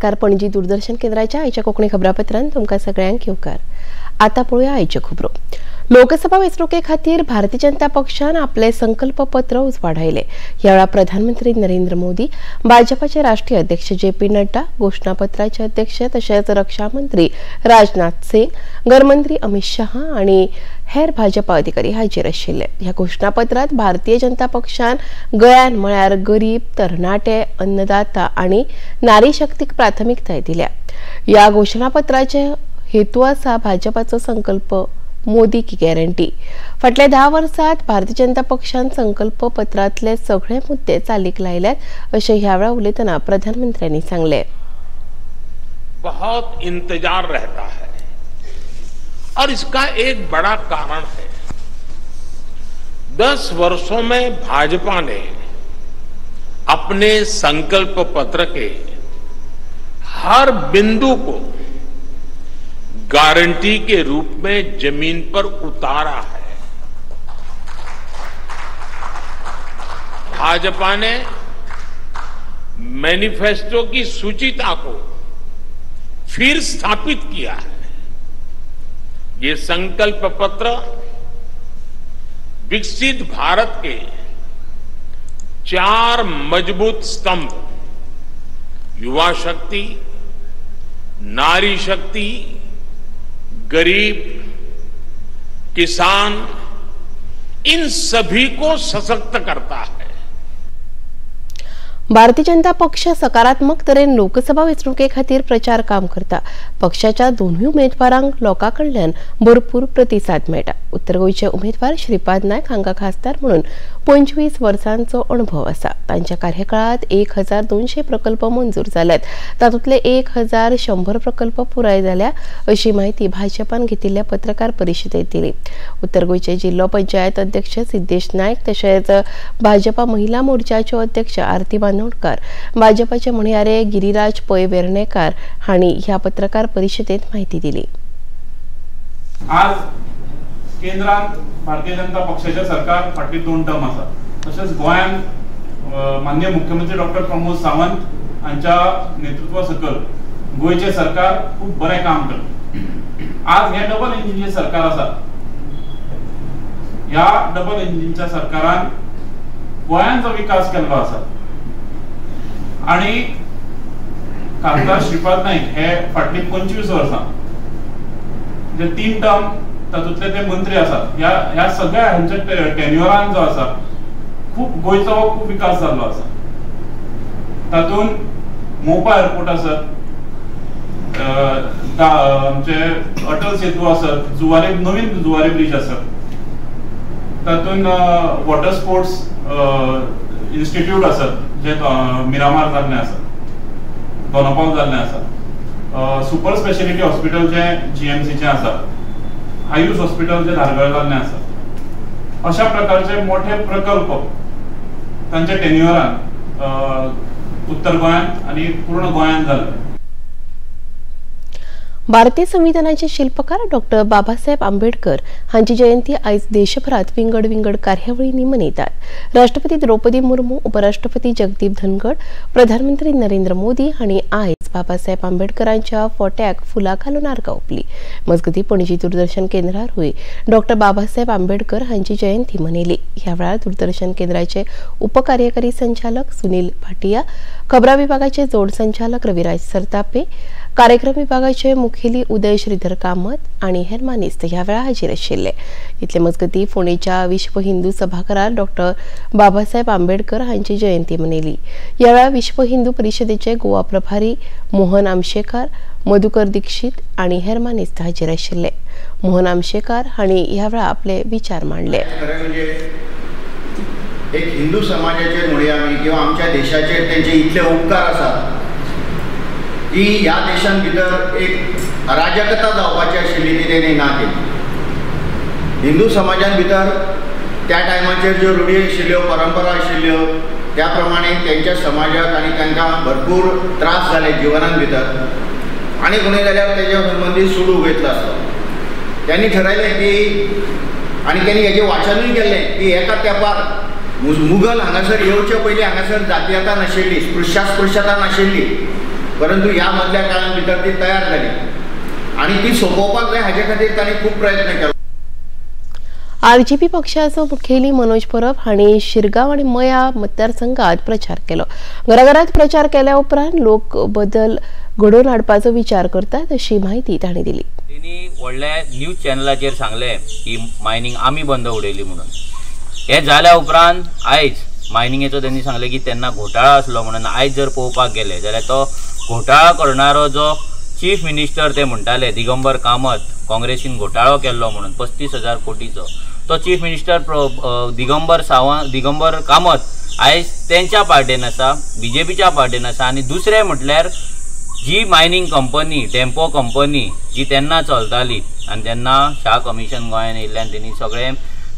नमस्कार. पणजी दूरदर्शन केंद्राच्या आयच्या कोकणी खबरापत्रांत तुमकां सगळ्यांक येवकार. आता पळोवया आयच्यो खबरो. लोकसभा वेंचणुके खातीर भारतीय जनता पक्षान आपले संकल्प पत्र उजवाडायले. ह्या वेळार प्रधानमंत्री नरेंद्र मोदी, भाजपाचे राष्ट्रीय अध्यक्ष जे.पी. नड्डा, घोषणापत्राचे अध्यक्ष तशेंच रक्षा मंत्री राजनाथ सिंग, गृहमंत्री अमित शाह आनी हेर भाजपा अधिकारी हाजीर आशिल्ले. ह्या घोषणापत्रांत भारतीय जनता पक्षान गोंयांत म्हळ्यार गरीब, तरणाटे, अन्नदाता आनी नारी शक्तीक प्राथमिकताय दिल्या. ह्या घोषणापत्राचे हेतू आसा भाजपाचो संकल्प मोदी की गॅरंटी. फाटल्या 10 वर्सांत भारतीय जनता पक्षान संकल्प पत्रांतले सगळे मुद्दे चालीक लायल्यात अशें ह्या वेळार उलयतना प्रधानमंत्र्यांनी सांगले. बहुत इंतजार रहता है और इसका एक बड़ा कारण है 10 वर्षों में भाजपा ने अपने संकल्प पत्र के हर बिंदु को गारंटी के रूप में जमीन पर उतारा है. भाजपा ने मैनिफेस्टो की सूचिता को फिर स्थापित किया है. ये संकल्प पत्र विकसित भारत के 4 मजबूत स्तंभ युवा शक्ति, नारी शक्ति, गरीब, किसान, इन सभी को सशक्त करता है. भारतीय जनता पक्ष सकारात्मक तरेन लोकसभा वेंचणुके खातीर प्रचार काम करता. पक्षाच्या दोनूय उमेदवारांक लोकांकडल्यान भरपूर प्रतिसाद मेळटा. उत्तर गोंयचे उमेदवार श्रीपाद नायक हांकां खासदार म्हणून 25 वर्सांचो अणभव आसा. तांच्या कार्यकाळात 1200 प्रकल्प मंजूर जाल्यात. तातूंतले 1100 प्रकल्प पुराय जाल्या अशी माहिती भाजपान घेतिल्ल्या पत्रकार परिशदेंत दिली. उत्तर गोंयचे जिल्लो पंचायत अध्यक्ष सिद्धेश नायक तशेंच भाजपा महिला मोर्चाच्यो अध्यक्ष आरती बांदोडकार, भाजपाचे म्हणयारे गिरीराज पै वेर्णेकार हांणी ह्या पत्रकार परिशदेंत माहिती दिली. आज केंद्रात भारतीय जनता पक्षाचे सरकार फाटली 2 टर्म आसा. तशेंच गोंयांत माननीय मुख्यमंत्री डॉक्टर प्रमोद सावंत हांच्या नेतृत्वा सकल गोंयचे सरकार खूब बरें काम करता. आज हे डबल इंजिनचे सरकार आसा. ह्या डबल इंजिनच्या सरकारान गोंयांचो विकास केल्लो आसा आणि खासदार श्रीपाद नाईक हे फाटली 25 वर्सां जे 3 टर्म तातूंतले ते मंत्री आसात. ह्या सगळ्या हांच्या टेन्युअरान जो आसा खूब गोंयचो खूब विकास जाल्लो आसा. तातूंत मोपा एअरपोर्ट आसत, आमचे अटल सेतू आसत, नवीन जुवारी ब्रिज आसत, तातूंत वॉटर स्पोर्ट्स इन्स्टिट्यूट आसत जे मिरामार जाल्लें आसा, दोनापावल जाल्लें आसा, सुपर स्पेशालिटी हॉस्पिटल जे GMCचे आसा, आयुष हॉस्पिटल जे धारगळ जाल्लें आसा. अशा प्रकारचे मोठे प्रकल्प तांच्या टेन्युअरान उत्तर गोंयांत आणि पूर्ण गोंयांत जाल्ले. भारतीय संविधानाचे शिल्पकार डॉक्टर बाबासाहेब आंबेडकर हांची जयंती आयज देशभरात विंगड कार्यावळींनी मनयतात. राष्ट्रपती द्रौपदी मुर्मू, उपराष्ट्रपती जगदीप धनखड, प्रधानमंत्री नरेंद्र मोदी हांणी आयज बाबासाहेब आंबेडकरांच्या फोट्याक फुलां घालून आर्गां ओंपली. मजगतीं पणजी दूरदर्शन केंद्रारूय डॉक्टर बाबासाहेब आंबेडकर हांची जयंती मनयली. ह्या वेळार दूरदर्शन केंद्राचे उपकार्यकारी संचालक सुनील भाटिया, खबरां विभागाचे जोड संचालक रविराज सरतापे, कार्यक्रम विभागाचे मुखेली उदय श्रीधर कामत आणि हेर मानेस्त ह्या वेळार हाजीर आशिल्ले. इतले मजगतीं फोंडेच्या विश्व हिंदू सभाघरांत डॉक्टर बाबासाहेब आंबेडकर हांची जयंती मनयली. ह्या वेळार विश्व हिंदू परिशदेचे गोवा प्रभारी मोहन आमशेकार, मधुकर दीक्षित आणि हेर मानेस्त हाजीर आशिल्ले. मोहन आमशेकार हांणी ह्या वेळार आपले विचार मांडले. एक हिंदू समाजाचेर म्हणया आमी किंवा आमच्या देशाचेर तेंचे इतले उपकार आसात की ह्या देशान भितर एक अराजकता जावपाची आशिल्ली ती तेणी ना केली. हिंदू समाजान भितर त्या टायमाचेर ज्यो रुढी आशिल्ल्यो, परंपरा आशिल्ल्यो त्या प्रमाणे तेंच्या समाजाक आनी तांकां भरपूर त्रास जाले जिवनान भितर आनी कोणी जाल्यार तेज्या संबंदी सूड उगयतलो आसलो. त्यांनी ठरयलें की आनी त्यांनी हेजें वाचनूय केल्लें की एका तेंपार मुघल हांगासर येवचे पयलीं हांगासर जातीयता नाशिल्ली, स्पृश्यता नाशिल्ली परंतु ह्या मधल्या काळात भितर ती तयार झाली आणि ती सोपोवपाक जाय हाचे खातीर तांणी खूब प्रयत्न केलो। आरजेपी पक्षाचो मुखेली मनोज परब हांणी शिरगांव आणि मया मतदारसंघात प्रचार केलो। घराघरात प्रचार केल्या उपरांत लोक बदल घडोवन हाडपाचो विचार करतात अशी माहिती तांणी दिली। त्यांनी व्हडल्या न्यूज चॅनलाचेर सांगले की मायनिंग आमी बंद उडयली म्हणून। हे जाल्या उपरांत आयज मायनिंगेचो त्यांनी सांगले की तेन्ना घोटाळा आसलो म्हणून। आयज जर पळोवपाक गेले जाल्यार तो घोटाळा करणारो जो चीफ मिनिस्टर ते म्हणटाले दिगंबर कामत, काँग्रेसीन घोटाळो केल्लो म्हणून 35,000 कोटीचो, तो चीफ मिनिस्टर दिगंबर कामत आयज त्यांच्या पार्टेन आसा, बीजेपीच्या पार्टेन आसा। आणि दुसरे म्हटल्यार जी मायनिंग कंपनी टेम्पो कंपनी जी तेन्ना चलताली आणि तेन्ना शाह कमिशन गोंयान येयल्ल्यान तेणी सगळे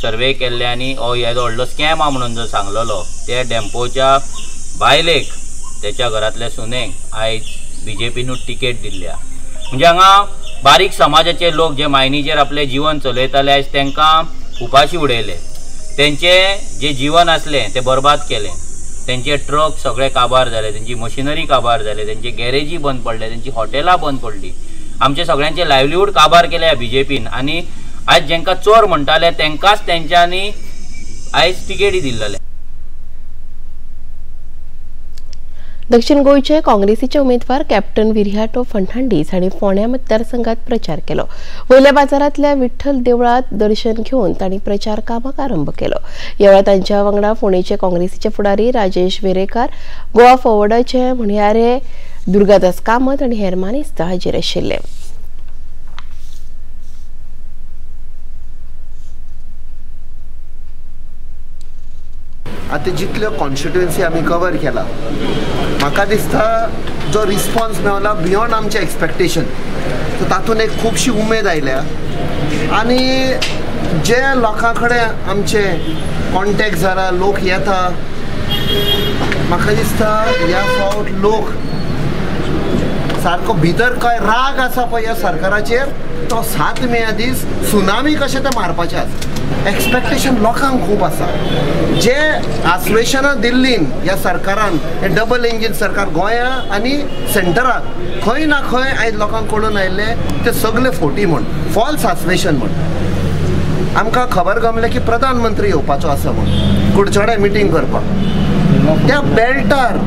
सर्वे केल्ले आनी हो येदो व्हडलो स्कॅम आ म्हणून जो सांगलेलो त्या टेम्पोच्या बायलेक त्याच्या घरातल्या सुनेक आयज बीजेपीनूच तिकेट दिल्ल्या। म्हणजे हांगा बारीक समाजाचे लोक जे मायनीचेर आपले जीवन चलयताले आयज तांकां उपाशी उडयले, तेंचे जे जीवन आसलें ते बर्बाद केलें, तेंचे ट्रक सगळे काबार जाले, तेंची मशिनरी काबार जाले, तेंचे गॅरेजी बंद पडले, तेंची हॉटेलां बंद पडली, आमचे सगळ्यांचे लायव्हलीहूड काबार केले बीजेपीन। आनी आयज जेंकां चोर म्हणटाले तेंकांच तेंच्यांनी आयज तिकेटी दिल्ले। दक्षिण गोयचे काँग्रेसीचे उमेदवार कॅप्टन विर्याटो फर्नांडीस हांणी फोंड्या मतदारसंघात प्रचार केलो। वयल्या बाजारांतल्या विठ्ठल देवळात दर्शन घेवन तांणी प्रचार कामाक आरंभ केलो। ह्या वेळार तांच्या वांगडा फोंडेचे काँग्रेसीचे फुडारी राजेश वेरेकार, गोवा फॉरवर्डाचे म्हणयारे दुर्गादास कामत आनी हेर मानेस्त हाजीर आशिल्ले। आता जितल्यो कॉन्स्टिट्युएन्सी आमी कवर केला म्हाका दिसता जो रिस्पॉन्स मेळला बियॉन्ड आमचे एक्सपेक्टेशन, सो तातूंत एक खुबशी उमेद आयल्या आनी जे लोकां कडेन आमचे कॉन्टेक्ट जाला लोक येता म्हाका दिसता ह्या फावट लोक सारको भितर काय राग आसा पळय ह्या सरकाराचेर तो 7 मे दीस सुनामी कशें ते मारपाचें आसा। एक्सपेक्टेशन लोकांक खूब आसा। जे आश्वासनां दिल्लीन ह्या सरकारान हे डबल इंजीन सरकार गोंया आनी सेंटराक खंय ना खंय आयज लोकांक कळून आयिल्ले ते सगळे फोटी म्हण फॉल्स आश्वासन म्हण। आमकां खबर गमले की प्रधानमंत्री येवपाचो आसा म्हण कुडचडे मिटींग करपाक। त्या बेल्टार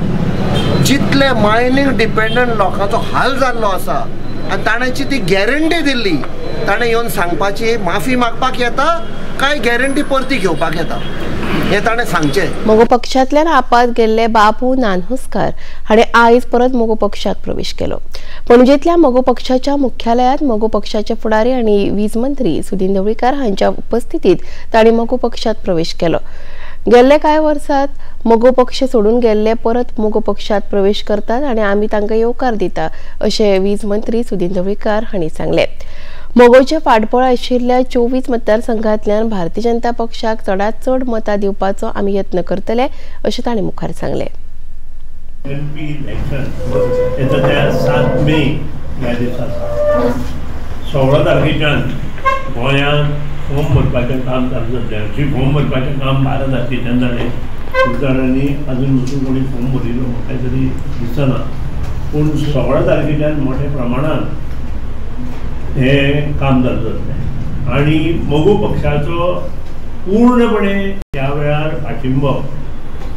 जितले मायनिंग डिपेंडंट लोकांचो हाल जाल्लो आसा आनी ताणेची ती गॅरंटी दिल्ली, ताणें येवन सांगपाची माफी मागपाक येता काय गॅरंटी परती घेवपाक येता हे ताणें सांगचें। मोगो पक्षांतल्यान आपात गेल्ले बाबू नानहुस्कार हाणें आयज परत मोगो पक्षात प्रवेश केलो। पणजेंतल्या मोगो पक्षाच्या मुख्यालयात मोगो पक्षाचे फुडारी आनी वीज मंत्री सुदीन ढवळीकार हांच्या उपस्थितीत तांणी मोगो पक्षात प्रवेश केलो। गेल्ले कांय वर्सात मोगो पक्ष सोडून गेल्ले परत मोगो पक्षात प्रवेश करतात आणि आमी तांकां येवकार दिता अशें वीज मंत्री सुदीन ढवळीकार हांणी सांगले। मोगोचे फाटबळ आशिल्ल्या 24 मतदारसंघांतल्यान भारतीय जनता पक्षाक चडांत चड मतां दिवपाचो आमी यत्न करतले अशें तांणी मुखार सांगले। MP इलेक्शन येता 7 मे ह्या दिसा 16 तारखेच्यान गोंयांत फॉर्म भरपाचें काम चालू जातलें। जी फॉर्म भरपाचें काम 12 तारखेच्यान जालें, फुडकारांनी अजून पसून कोणी फॉर्म भरिल्लो म्हाका तरी दिसना, पूण 16 तारखेच्यान मोठ्या प्रमाणांत हे काम चालू जातलें। आनी मोगो पक्षाचो पूर्णपणे त्या वेळार पाठिंबो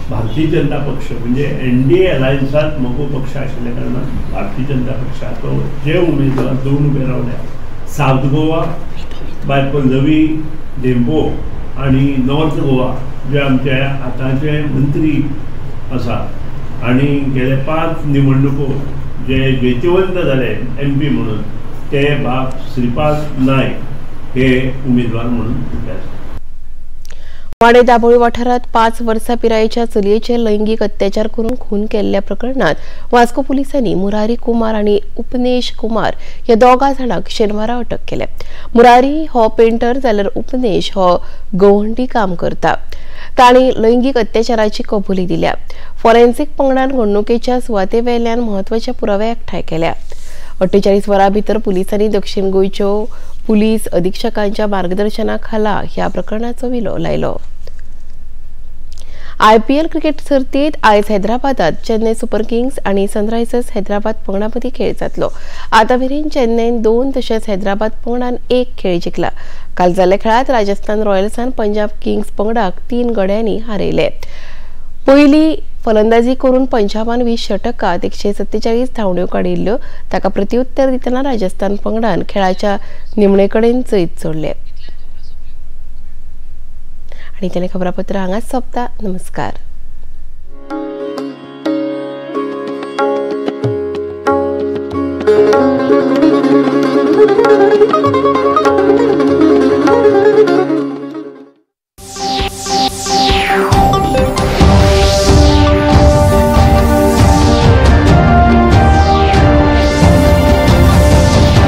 भारतीय जनता पक्ष म्हणजे NDA अलायन्सात मोगो पक्ष आशिल्ल्या कारणान भारतीय जनता पक्षाचो जे उमेदवार 2 उबे रावल्या, सावथ गोवा बाय पल्लवी डेंपो आणि नॉर्थ गोवा जे आमचे आतांचे मंत्री आसा आणि गेले 5 निवडणुको जे जैतिवंत जाले MP म्हणून ते बाब श्रीपाद नायक हे उमेदवार म्हणून उबे आसा। वाडे दाबोळी वाठारात 5 वर्सां पिरायेच्या चलयेचेर लैंगीक अत्याचार करून खून केल्ल्या प्रकरणात वास्को पुलिसांनी मुरारी कुमार आणि उपनेश कुमार ह्या दोगा जाणांक शेनवारा अटक केल्या। मुरारी हो पेंटर जाल्यार उपनेश हो गवंडी काम करता। तांणी लैंगीक अत्याचाराची कबुली दिल्या। फॉरेन्सिक पंगडान घडणुकेच्या सुवाते वेल्यान म्हत्वाचे पुरावे एकठांय केल्या। 48 वरां भितर पुलिसांनी दक्षिण गोंयच्यो पुलीस अधीक्षकांच्या मार्गदर्शना खाला ह्या प्रकरणाचो विलो लायलो। IPL क्रिकेट सर्तीत आयज हैदराबादात चेन्नई सुपर किंग्स आणि सनरायझर्स हैदराबाद पंगडा मदीं खेळ जातलो. आतामेरेन चेन्नईन 2 तशेंच हैदराबाद पंगडान 1 खेळ जिखला. काल जाल्ल्या खेळात राजस्थान रॉयल्सान पंजाब किंग्स पंगडाक 3 गड्यांनी हारयले. पयली फलंदाजी करून पंजाबान 20 षटकात 147 धांवड्यो काडिल्ल्यो. ताका प्रत्युत्तर दितना राजस्थान पंगडान खेळाच्या निमणेकडेन जैत जोडले. आणि त्याने खबरापत्र हांगाच सोंपता. नमस्कार.